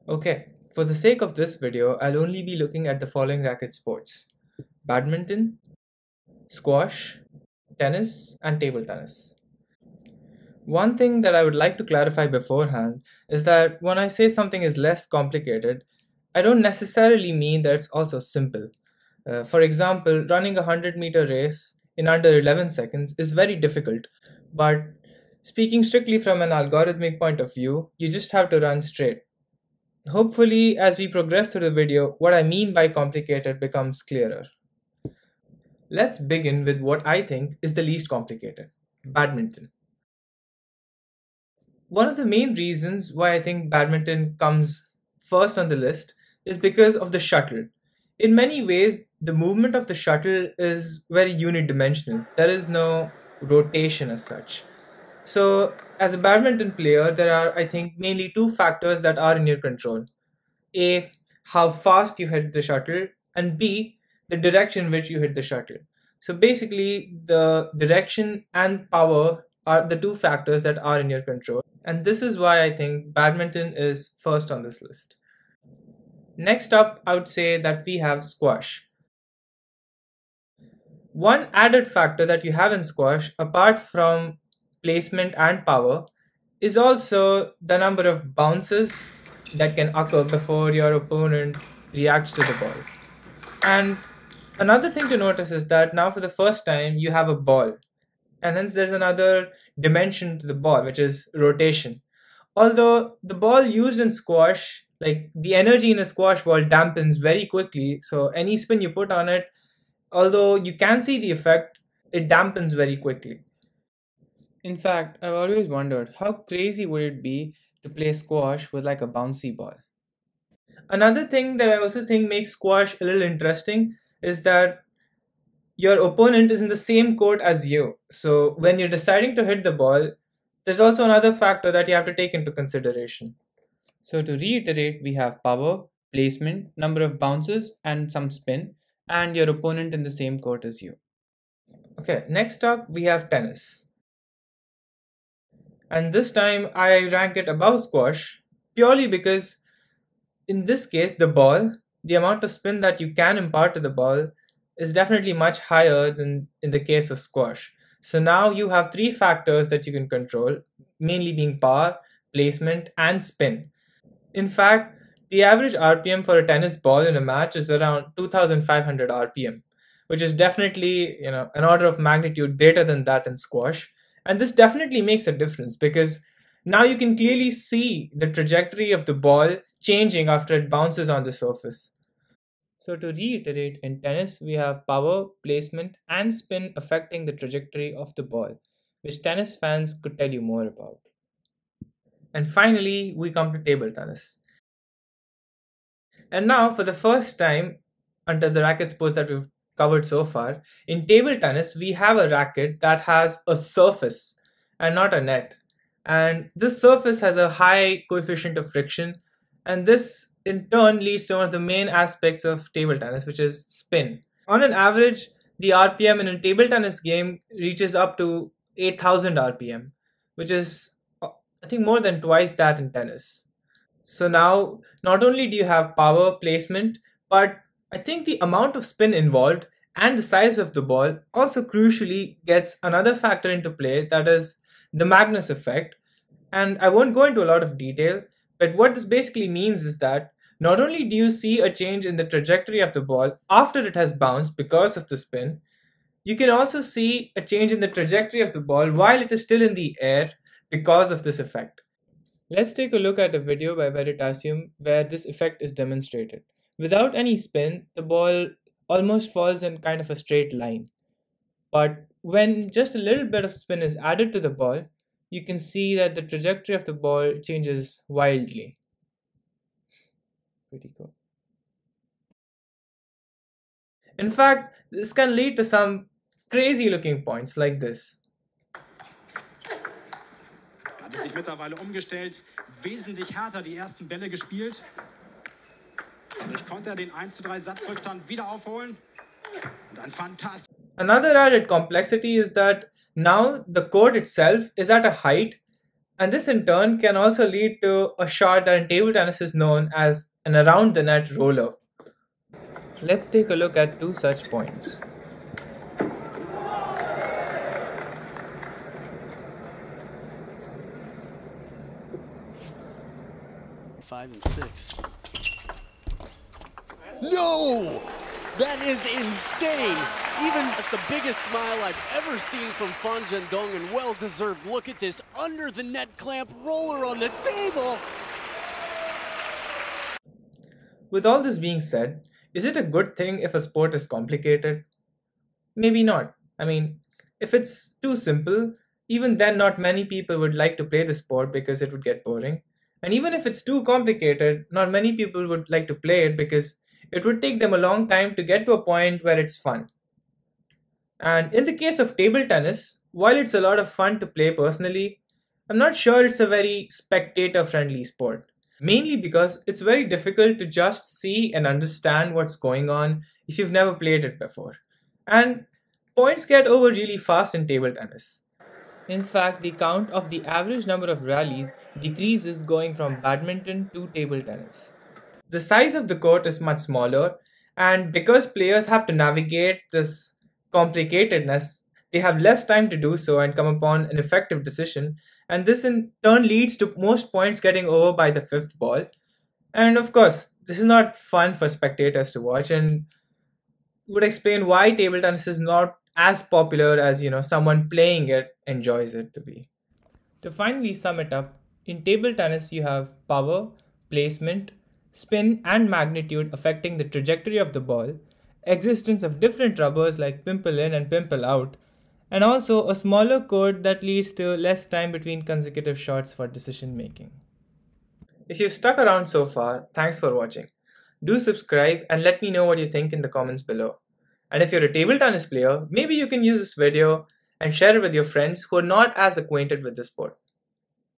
Okay, for the sake of this video, I'll only be looking at the following racket sports: badminton, squash, tennis, and table tennis. One thing that I would like to clarify beforehand is that when I say something is less complicated, I don't necessarily mean that it's also simple. For example, running a 100-meter race in under 11 seconds is very difficult, but speaking strictly from an algorithmic point of view, you just have to run straight. Hopefully, as we progress through the video, what I mean by complicated becomes clearer. Let's begin with what I think is the least complicated: badminton. One of the main reasons why I think badminton comes first on the list is because of the shuttle. In many ways, the movement of the shuttle is very unidimensional. There is no rotation as such. So, as a badminton player, there are, I think, mainly two factors that are in your control: A, how fast you hit the shuttle, and B, the direction in which you hit the shuttle. So, basically, the direction and power are the two factors that are in your control. And this is why I think badminton is first on this list. Next up, I would say that we have squash. One added factor that you have in squash, apart from placement and power, is also the number of bounces that can occur before your opponent reacts to the ball. And another thing to notice is that now for the first time you have a ball, and hence there's another dimension to the ball, which is rotation. Although the ball used in squash, like the energy in a squash ball dampens very quickly, so any spin you put on it, although you can see the effect, it dampens very quickly. In fact, I've always wondered how crazy would it be to play squash with like a bouncy ball. Another thing that I also think makes squash a little interesting is that your opponent is in the same court as you. So when you're deciding to hit the ball, there's also another factor that you have to take into consideration. So to reiterate, we have power, placement, number of bounces, and some spin, and your opponent in the same court as you. Okay, next up we have tennis. And this time I rank it above squash purely because in this case the ball, the amount of spin that you can impart to the ball is definitely much higher than in the case of squash. So now you have three factors that you can control, mainly being power, placement, and spin. In fact, the average RPM for a tennis ball in a match is around 2500 RPM, which is definitely, an order of magnitude greater than that in squash. And this definitely makes a difference because now you can clearly see the trajectory of the ball changing after it bounces on the surface. So to reiterate, in tennis, we have power, placement, and spin affecting the trajectory of the ball, which tennis fans could tell you more about. And finally, we come to table tennis. And now, for the first time, until the racket sports that we've covered so far, in table tennis, we have a racket that has a surface and not a net. And this surface has a high coefficient of friction, and this in turn leads to one of the main aspects of table tennis, which is spin. On an average, the RPM in a table tennis game reaches up to 8000 RPM, which is, I think, more than twice that in tennis. So now, not only do you have power, placement, but I think the amount of spin involved and the size of the ball also crucially gets another factor into play, that is the Magnus effect. And I won't go into a lot of detail, but what this basically means is that not only do you see a change in the trajectory of the ball after it has bounced because of the spin, you can also see a change in the trajectory of the ball while it is still in the air because of this effect. Let's take a look at a video by Veritasium where this effect is demonstrated. Without any spin, the ball almost falls in kind of a straight line. But when just a little bit of spin is added to the ball, you can see that the trajectory of the ball changes wildly. Pretty cool. In fact, this can lead to some crazy looking points like this. Hat sich mittlerweile umgestellt, wesentlich härter die ersten Bälle gespielt. Dadurch konnte er den 1:3 Satzrückstand wieder aufholen. Und ein fantastisch. Another added complexity is that now the court itself is at a height And this in turn can also lead to a shot that in table tennis is known as an around the net roller. Let's take a look at two such points. Five and six. No! That is insane! Even at the biggest smile I've ever seen from Fan Zhendong, and well-deserved. Look at this under the net clamp roller on the table! With all this being said, is it a good thing if a sport is complicated? Maybe not. I mean, if it's too simple, even then not many people would like to play the sport because it would get boring. And even if it's too complicated, not many people would like to play it because it would take them a long time to get to a point where it's fun. And in the case of table tennis, while it's a lot of fun to play personally, I'm not sure it's a very spectator-friendly sport. Mainly because it's very difficult to just see and understand what's going on if you've never played it before. And points get over really fast in table tennis. In fact, the count of the average number of rallies decreases going from badminton to table tennis. The size of the court is much smaller, and because players have to navigate this complicatedness, they have less time to do so and come upon an effective decision, and this in turn leads to most points getting over by the fifth ball. And of course, this is not fun for spectators to watch, and would explain why table tennis is not as popular as someone playing it enjoys it to be. To finally sum it up, in table tennis you have power, placement, spin and magnitude affecting the trajectory of the ball, existence of different rubbers like pimple in and pimple out, and also a smaller court that leads to less time between consecutive shots for decision making. If you've stuck around so far, thanks for watching. Do subscribe and let me know what you think in the comments below. And if you're a table tennis player, maybe you can use this video and share it with your friends who are not as acquainted with the sport.